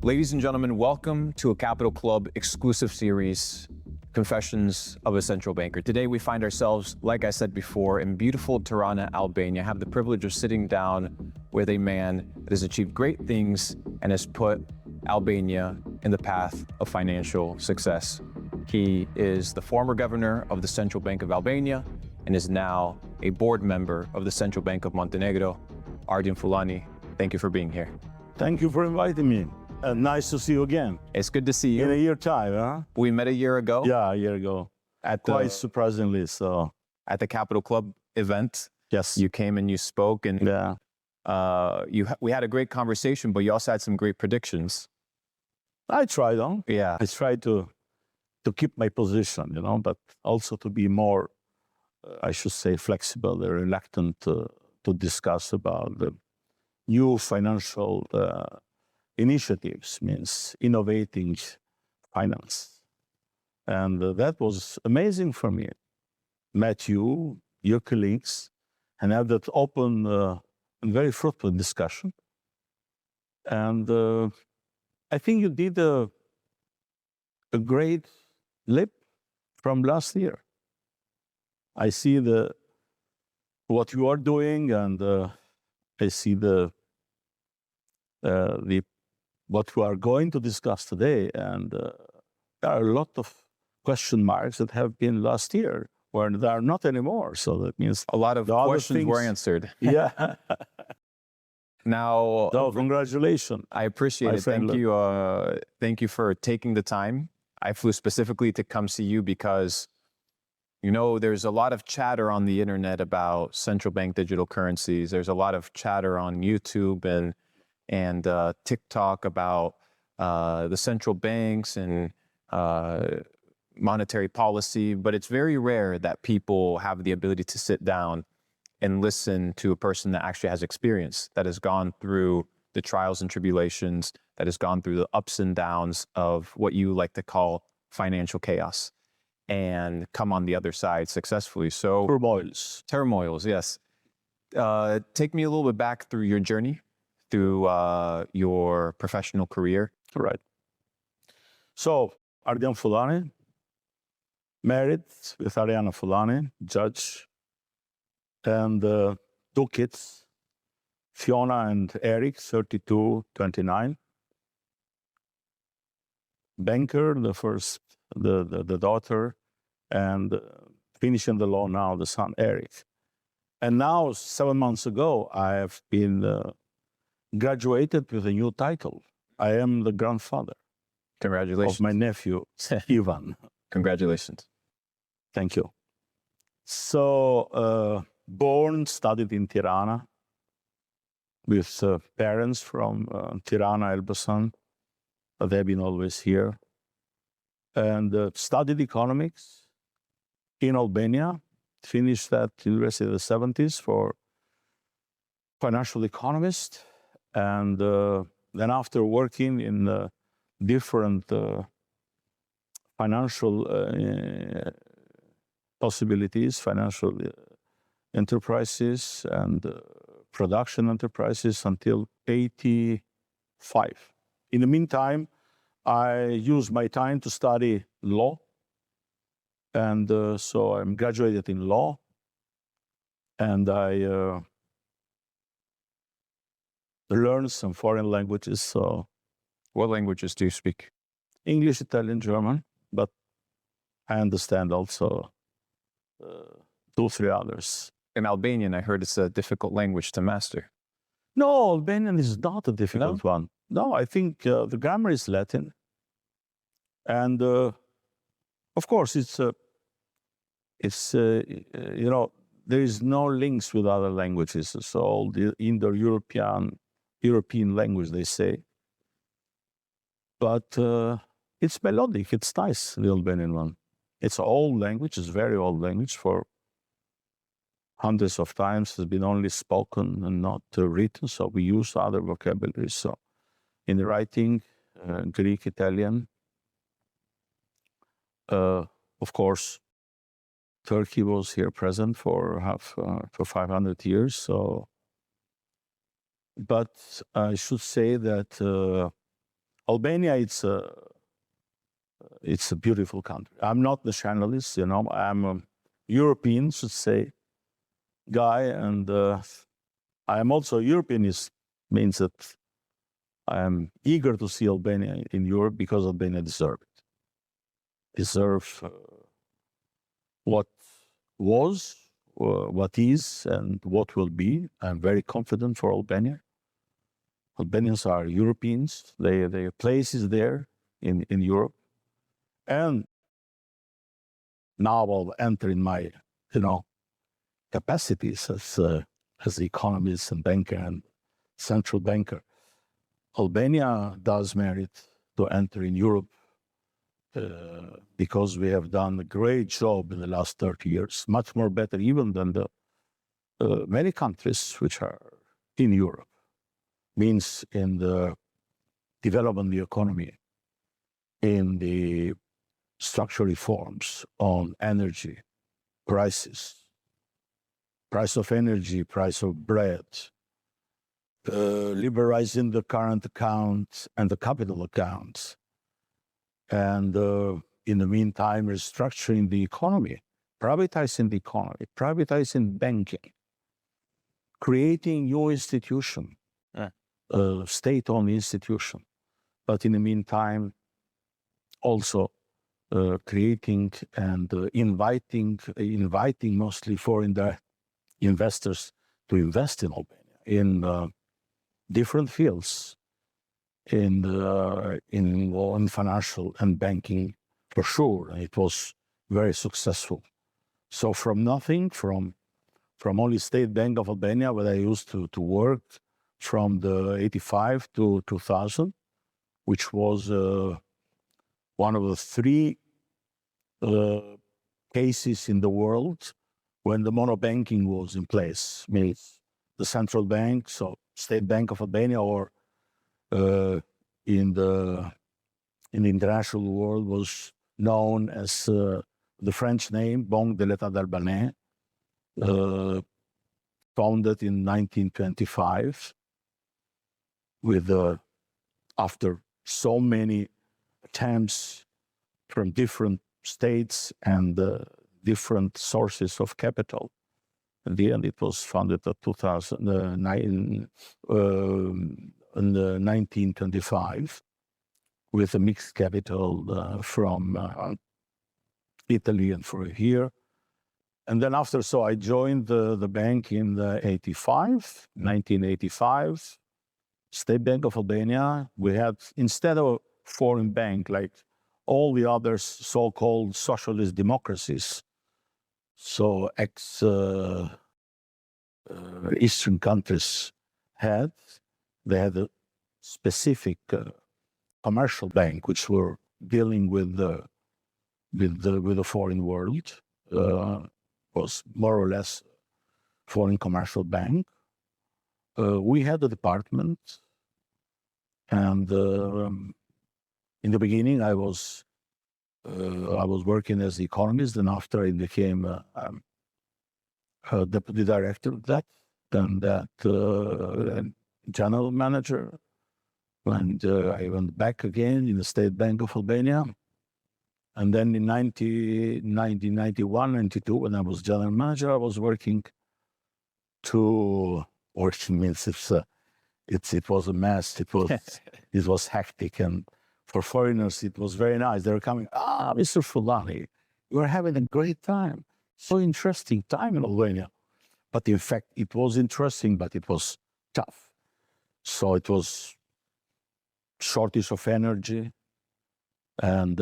Ladies and gentlemen, welcome to a Capital Club exclusive series, Confessions of a Central Banker. Today we find ourselves, like I said before, in beautiful Tirana, Albania. I have the privilege of sitting down with a man that has achieved great things and has put Albania in the path of financial success. He is the former governor of the Central Bank of Albania and is now a board member of the Central Bank of Montenegro. Ardian Fulani, thank you for being here. Thank you for inviting me. Nice to see you again. It's good to see you. In a year time, huh? We met a year ago. Yeah, a year ago. Quite surprisingly, so. At the Capital Club event. Yes. You came and you spoke, and yeah. We had a great conversation, but you also had some great predictions. I tried, huh? Yeah. I tried to keep my position, you know, but also to be more, I should say, flexible, reluctant to discuss about the new financial initiatives, means innovating finance. And that was amazing for me. Met you, your colleagues, and have that open and very fruitful discussion. And I think you did a great leap from last year. I see what you are doing, and I see what we are going to discuss today, and there are a lot of question marks that have been last year, where there are not anymore. So that means a lot of questions were answered. Yeah. Now, so congratulations. I appreciate it. Thank you. Thank you for taking the time. I flew specifically to come see you because, you know, there's a lot of chatter on the internet about central bank digital currencies. There's a lot of chatter on YouTube and TikTok about the central banks and monetary policy, but it's very rare that people have the ability to sit down and listen to a person that actually has experience, that has gone through the trials and tribulations, that has gone through the ups and downs of what you like to call financial chaos, and come on the other side successfully. So turmoils, yes. Take me a little bit back through your journey, through your professional career. Right. So, Ardian Fulani, married with Ariana Fulani, judge, and 2 kids, Fiona and Eric, 32, 29. Banker, the daughter, and finishing the law now, the son, Eric. And now, 7 months ago, I have been graduated with a new title. I am the grandfather. Congratulations. Of my nephew, Ivan. Congratulations. Thank you. So, born, studied in Tirana with parents from Tirana, Elbasan. They've been always here. And studied economics in Albania. Finished at University of the 70s for financial economist. And then after working in different financial possibilities, financial enterprises and production enterprises until 85. In the meantime, I used my time to study law. And so I'm graduated in law. And I learned some foreign languages. So, what languages do you speak? English, Italian, German, but I understand also 2, 3 others. In Albanian, I heard it's a difficult language to master. No, Albanian is not a difficult one. No, I think the grammar is Latin. And of course, it's you know, there is no links with other languages. So all the Indo-European language, they say. But it's melodic, it's nice, the Albanian one. It's an old language, it's a very old language. For hundreds of times has been only spoken and not written, so we use other vocabularies. So in the writing, Greek, Italian, of course, Turkey was here present for 500 years. So, but I should say that Albania, it's a beautiful country. I'm not nationalist, you know. I'm a European, should say, guy, and I am also a Europeanist. Means that I am eager to see Albania in Europe because Albania deserves it. Deserve what was, what is, and what will be. I'm very confident for Albania. Albanians are Europeans. Their place is there in Europe. And now I'll enter in my, you know, capacities as economist and banker and central banker. Albania does merit to enter in Europe because we have done a great job in the last 30 years, much more better even than the many countries which are in Europe. Means in the development of the economy, in the structural reforms on energy, prices, price of energy, price of bread, liberalizing the current account and the capital accounts, and in the meantime, restructuring the economy, privatizing the economy, privatizing banking, creating new institution, state-owned institution, but in the meantime, also creating and inviting mostly foreign investors to invest in Albania in different fields, in financial and banking for sure. And it was very successful. So from nothing, from only State Bank of Albania, where I used to work from the 85 to 2000, which was one of the three cases in the world when the monobanking was in place, means the central bank, so State Bank of Albania, or in the international world was known as the French name Banque de l'État d'Albanie, founded in 1925, with after so many attempts from different states and different sources of capital. In the end, it was founded at 2009, in 1925, with a mixed capital from Italy and for here. And then after, so I joined the bank in 1985, State Bank of Albania. We had, instead of a foreign bank like all the other so-called socialist democracies, so ex-Eastern countries had, they had a specific commercial bank which were dealing with the foreign world. Was more or less foreign commercial bank. We had a department, and in the beginning I was working as the economist, and after I became deputy director of that, then that general manager, and I went back again in the State Bank of Albania. And then in 1991, 92, when I was general manager, I was working means it was a mess. It was hectic, and for foreigners it was very nice. They were coming, Mr. Fulani, you are having a great time, so interesting time in Albania. But in fact, it was interesting, but it was tough. So it was shortage of energy, and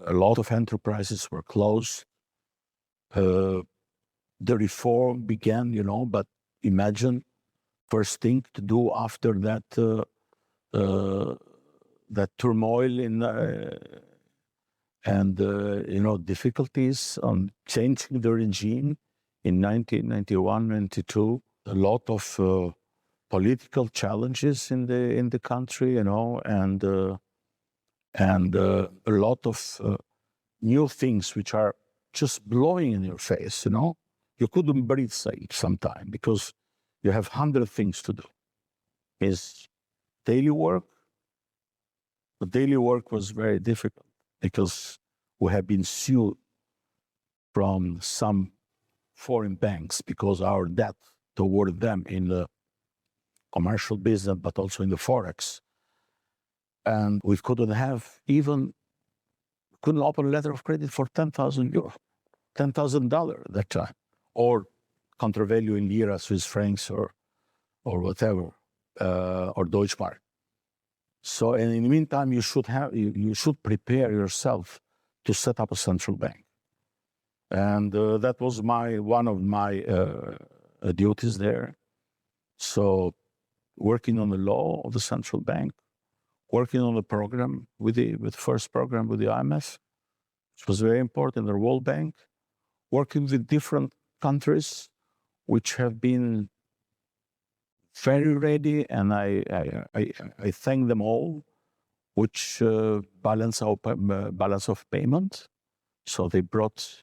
a lot of enterprises were closed. The reform began, but imagine first thing to do after that that turmoil and difficulties on changing the regime in 1991, 92. A lot of political challenges in the country, and a lot of new things which are just blowing in your face, You couldn't breathe sometimes because you have 100 things to do. daily work. The daily work was very difficult because we have been sued from some foreign banks because our debt toward them in the commercial business, but also in the Forex. And we couldn't open a letter of credit for 10,000 euros, $10,000 at that time, or counter value in lira, Swiss francs, or whatever, or Deutschmark. So, and in the meantime, you should prepare yourself to set up a central bank. And that was one of my duties there. So, working on the law of the central bank, working on the program with the first program with the IMF, which was very important, the World Bank, working with different countries which have been very ready, and I thank them all, which balance of payment. So they brought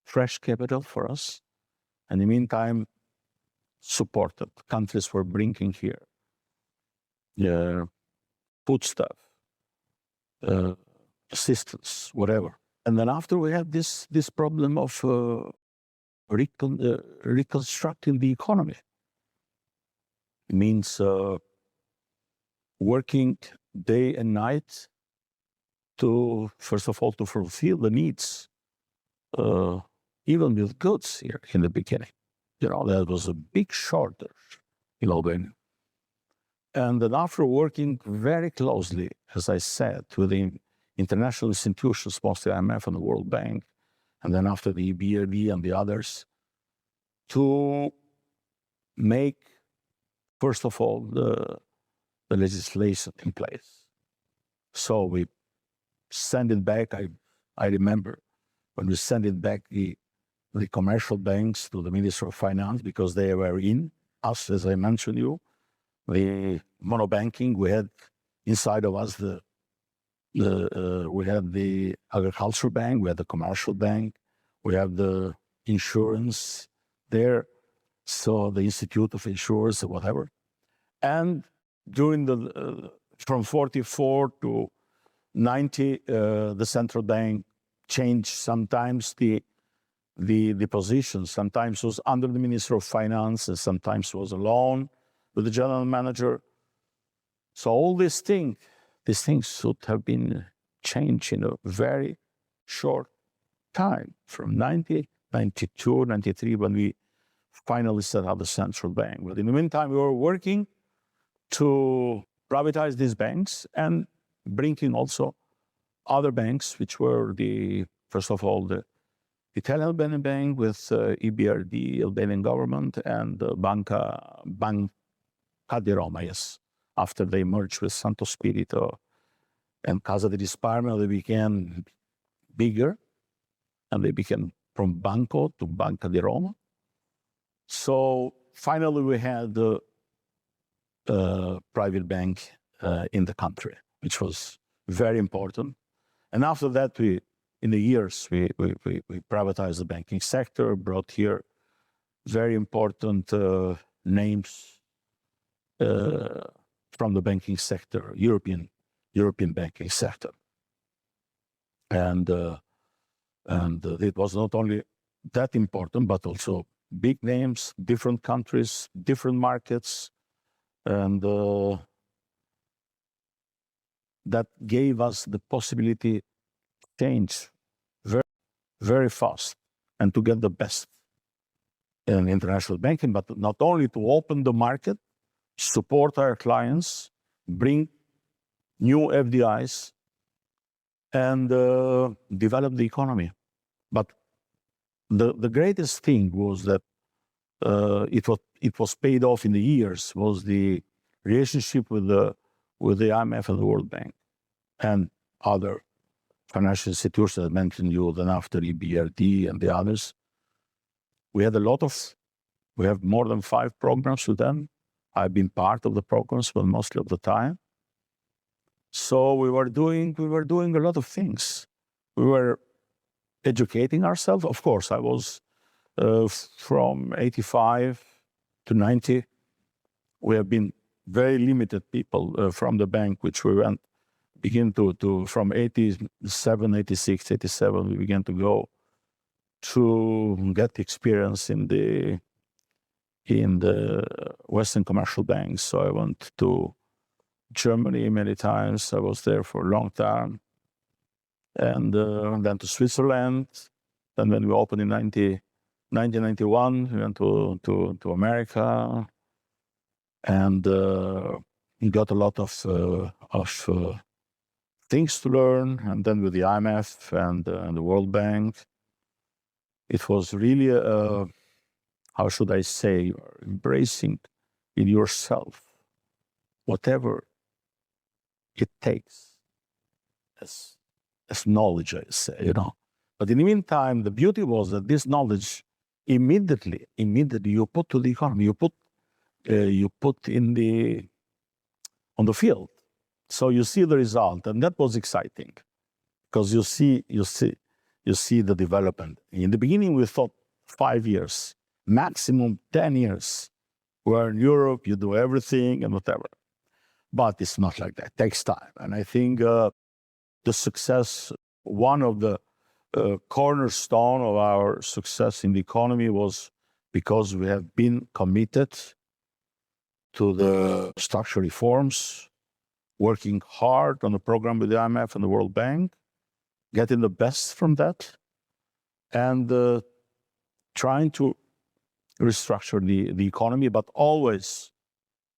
fresh capital for us, and in the meantime, supported. Countries were bringing here foodstuff, assistance, whatever. And then after we had this problem of reconstructing the economy. It means working day and night to, first of all, to fulfill the needs, even with goods here in the beginning. There was a big shortage in Albania. And then after working very closely, as I said, with the international institutions, mostly IMF and the World Bank, and then after the EBRD and the others, to make, first of all, the legislation in place. So we send it back. I remember when we sent it back the commercial banks to the Minister of Finance, because they were in us, as I mentioned you, the monobanking. We had inside of us we had the agricultural bank, we had the commercial bank, we have the insurance there, so the Institute of Insurance or whatever. And during from 44 to 90, the central bank changed sometimes the position. Sometimes it was under the Minister of Finance, and sometimes it was alone with the general manager. So all these things should have been changed in a very short time, from 90, 92, 93, when we finally set up the central bank. But in the meantime, we were working to privatize these banks and bringing also other banks, which were first of all, the Italian Albanian Bank with EBRD, Albanian government, and Banca di Roma, yes. After they merged with Santo Spirito and Casa di Risparmio, they became bigger, and they became from Banco to Banca di Roma. So finally, we had the private bank in the country, which was very important. And after that, in the years, we privatized the banking sector, brought here very important names from the banking sector, European banking sector. And it was not only that important, but also big names, different countries, different markets, and that gave us the possibility to change very, very fast and to get the best in international banking, but not only to open the market, support our clients, bring new FDIs, and develop the economy. But the greatest thing was that it was paid off in the years, was the relationship with the IMF and the World Bank and other financial institutions I mentioned you, then after EBRD and the others. We have more than 5 programs with them. I've been part of the programs, but mostly of the time. So we were doing a lot of things. We were educating ourselves. Of course, I was from 85 to 90. We have been very limited people from the bank, which we went, from 87, 86, 87, we began to go to get experience in the Western commercial banks. So I went to Germany many times. I was there for a long time. And then to Switzerland. Then when we opened in 1991, we went to America. And we got a lot of things to learn. And then with the IMF and the World Bank, it was really, how should I say, embracing in yourself whatever it takes as knowledge, I say, you know. But in the meantime, the beauty was that this knowledge immediately you put to the economy, you put on the field. So you see the result, and that was exciting because you see the development. In the beginning, we thought 5 years, maximum 10 years. We're in Europe, you do everything and whatever. But it's not like that. It takes time. And I think the success, one of the cornerstone of our success in the economy was because we have been committed to the structural reforms, working hard on the program with the IMF and the World Bank, getting the best from that, and trying to restructure the economy, but always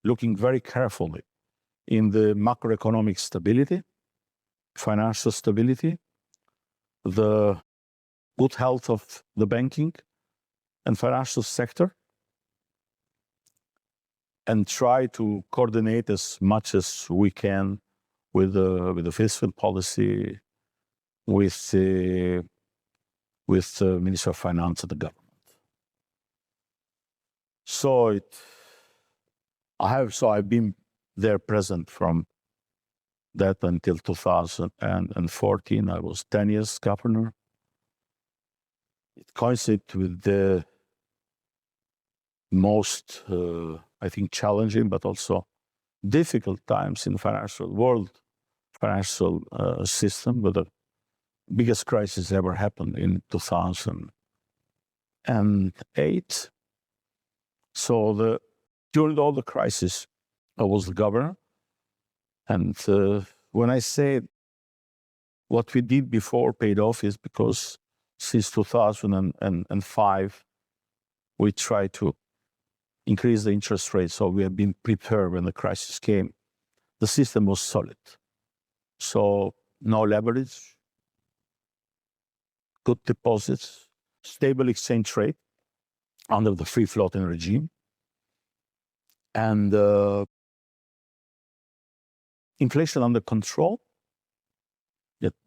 looking very carefully in the macroeconomic stability, financial stability, the good health of the banking and financial sector, and try to coordinate as much as we can with the fiscal policy, with the Minister of Finance and the government. So I've been there present from that until 2014. I was 10 years governor. It coincided with the most, I think, challenging but also difficult times in the financial system, but the biggest crisis ever happened in 2008. So during all the crisis, I was the governor. And when I say what we did before paid off is because since 2005, we tried to increase the interest rate. So we have been prepared when the crisis came. The system was solid. So no leverage, good deposits, stable exchange rate under the free floating regime, and inflation under control.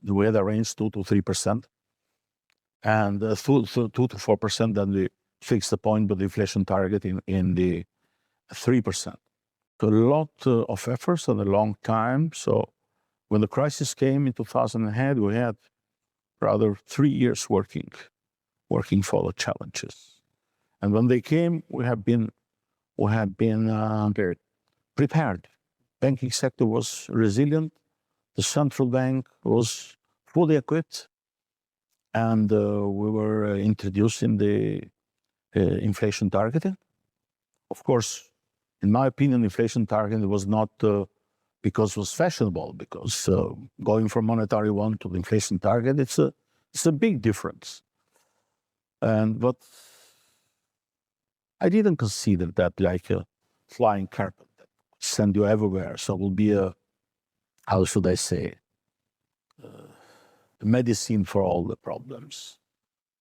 We had arranged 2 to 3%, and 2 to 4%. Then we fixed the point with the inflation target in the 3%. So a lot of efforts and a long time. So when the crisis came in 2008, we had rather 3 years working for the challenges. And when they came, we have been prepared. Banking sector was resilient. The central bank was fully equipped, and we were introducing the inflation targeting. Of course, in my opinion, inflation targeting was not because it was fashionable, because going from monetary one to the inflation target, it's a big difference. But I didn't consider that like a flying carpet that send you everywhere. So it will be how should I say, medicine for all the problems.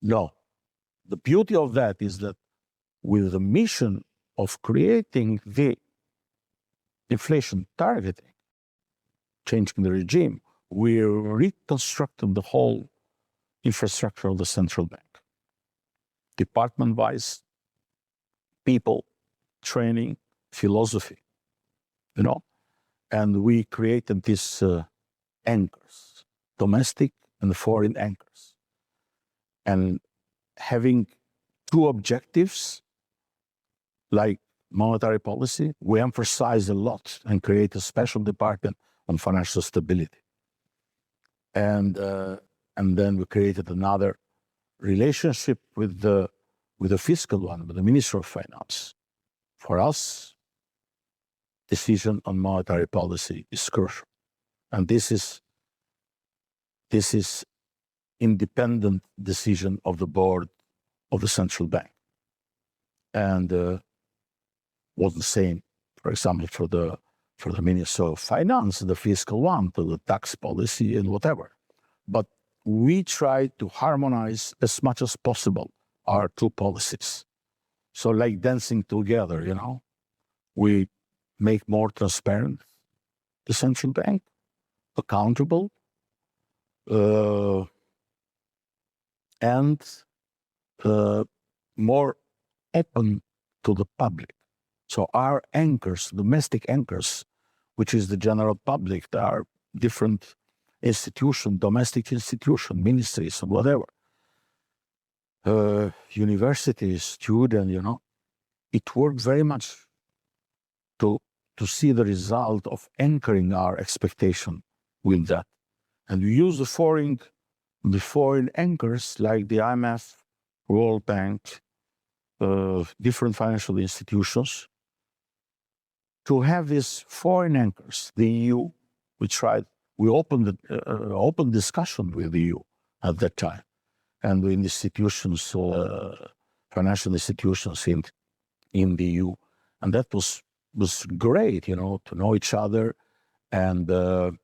No. The beauty of that is that with the mission of creating the inflation targeting, changing the regime, we're reconstructing the whole infrastructure of the central bank. Department-wise, people, training, philosophy, and we created these anchors, domestic and foreign anchors, and having two objectives, like monetary policy. We emphasized a lot and created a special department on financial stability. And then we created another relationship with the fiscal one, with the Minister of Finance. For us, decision on monetary policy is crucial. And this is independent decision of the board of the central bank. And was the same, for example, for the Minister of Finance, the fiscal one, to the tax policy and whatever. But we try to harmonize as much as possible our two policies. So like dancing together, you know, we make more transparent the central bank, accountable, and more open to the public. So our anchors, domestic anchors, which is the general public, there are different institutions, domestic institutions, ministries, and whatever, universities, students, you know, it worked very much to see the result of anchoring our expectation with that. And we use the foreign anchors like the IMF, World Bank, different financial institutions, to have these foreign anchors. The EU, we opened open discussion with the EU at that time, and with institutions, financial institutions in the EU, and that was great, you know, to know each other and to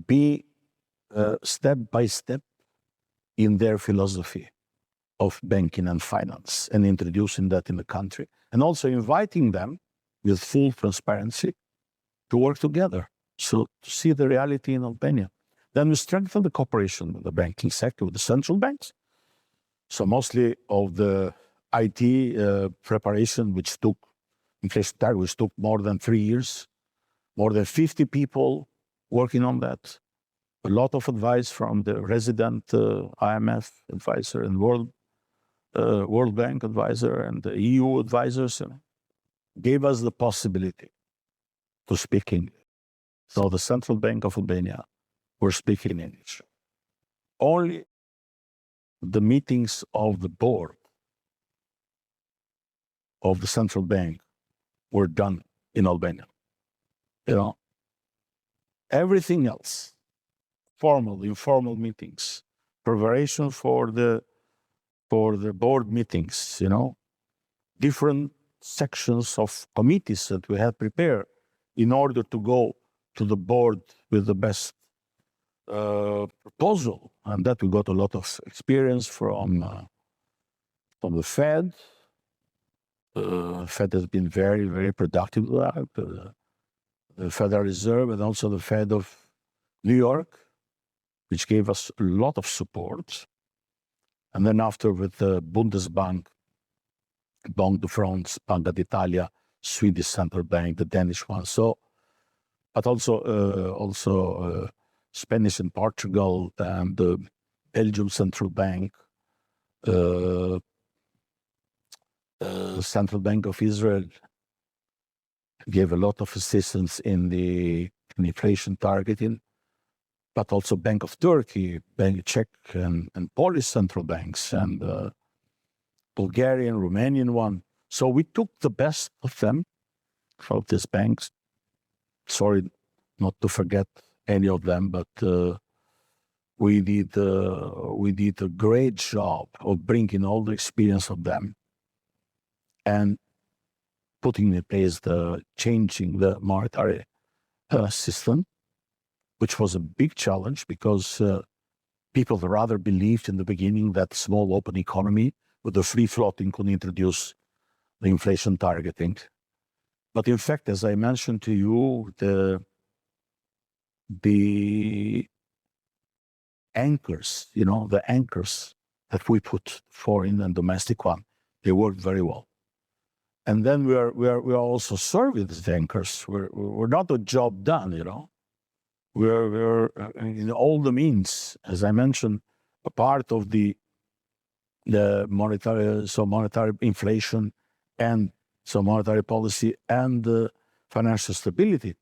be step by step in their philosophy of banking and finance, and introducing that in the country, and also inviting them with full transparency to work together, so to see the reality in Albania. Then we strengthen the cooperation with the banking sector, with the central banks. So mostly of the IT preparation, which took inflation target, which took more than 3 years, more than 50 people working on that. A lot of advice from the resident IMF advisor and World Bank advisor and the EU advisors, you know, gave us the possibility to speak English. So the Central Bank of Albania were speaking English. Only the meetings of the board of the Central Bank were done in Albania. You know, everything else, formal, informal meetings, preparation for the board meetings, you know, different sections of committees that we had prepared in order to go to the board with the best proposal. And that we got a lot of experience from the Fed. Fed has been very, very productive with that. The Federal Reserve and also the Fed of New York, which gave us a lot of support. And then after with the Bundesbank, Banque de France, Banca d'Italia, Swedish Central Bank, the Danish one. So, but also Spanish and Portugal, and the Belgium Central Bank, Central Bank of Israel gave a lot of assistance in the inflation targeting, but also Bank of Turkey, Czech and Polish central banks, and Bulgarian, Romanian one. So we took the best of them, of these banks. Sorry not to forget any of them, but we did a great job of bringing all the experience of them and putting in place changing the monetary system, which was a big challenge because people rather believed in the beginning that small open economy with the free floating could introduce the inflation targeting. But in fact, as I mentioned to you, the anchors, you know, the anchors that we put, foreign and domestic one, they work very well. And then we are also serving these anchors. We're not a job done, you know. We're in all the means, as I mentioned, a part of the monetary inflation and so monetary policy and financial stability,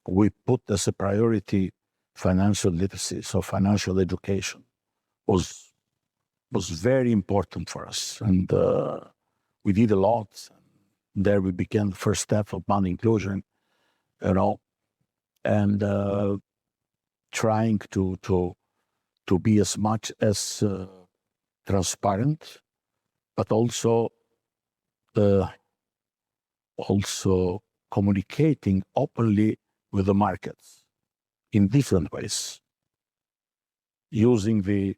we put as a priority financial literacy. So financial education was very important for us, and we did a lot. There we began the first step of money inclusion, and trying to be as much as transparent, but also communicating openly with the markets in different ways, using the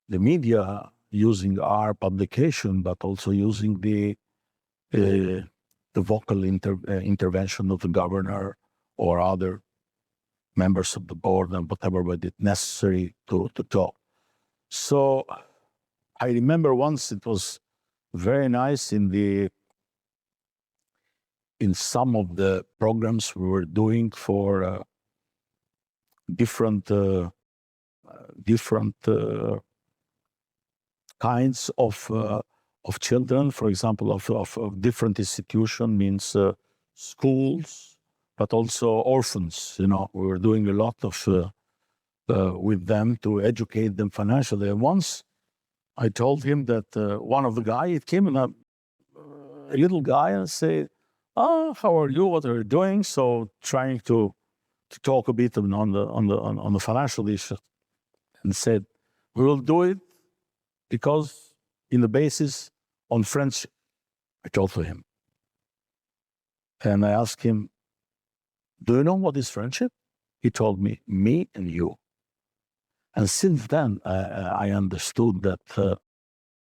media, using our publication, but also using the vocal intervention of the governor or other members of the board and whatever was it necessary to talk. So I remember once it was very nice in some of the programs we were doing for different kinds of children, for example, of different institutions, means schools, but also orphans. We were doing a lot of with them to educate them financially. And once I told him that one of the guys, it came in a little guy and said, how are you? What are you doing? So trying to talk a bit on the financial issue, and said, we will do it because in the basis on friendship. I told to him. And I asked him, do you know what is friendship? He told me and you. And since then, I understood that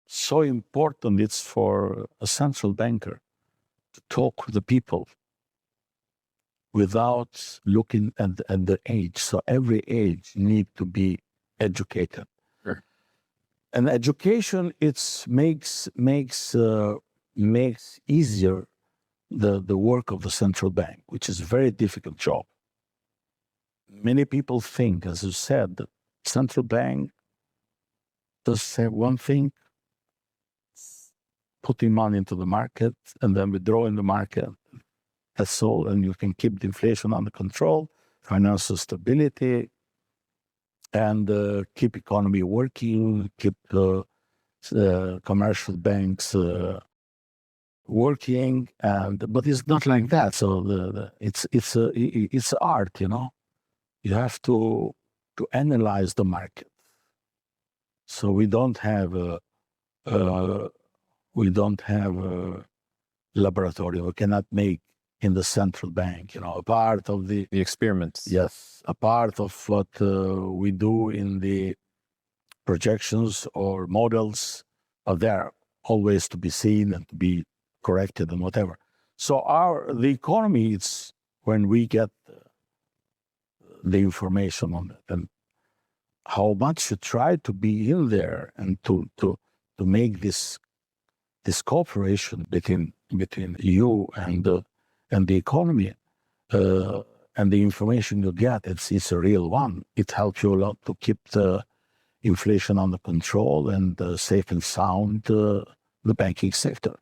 so important it's for a central banker to talk with the people without looking at the age. So every age needs to be educated. Sure. And education makes easier the work of the central bank, which is a very difficult job. Many people think, as you said, that central bank does say one thing, putting money into the market and then withdrawing the market. That's all, and you can keep the inflation under control, financial stability, and keep economy working, keep commercial banks working, but it's not like that. So it's art, You have to analyze the market. So we don't have a laboratory. We cannot make in the central bank, a part of the experiments. Yes, a part of what we do in the projections or models are there always to be seen and to be corrected and whatever. So the economy, it's when we get the information on it, and how much you try to be in there and to make this cooperation between you and the economy, and the information you get, it's a real one. It helps you a lot to keep the inflation under control and safe and sound the banking sector.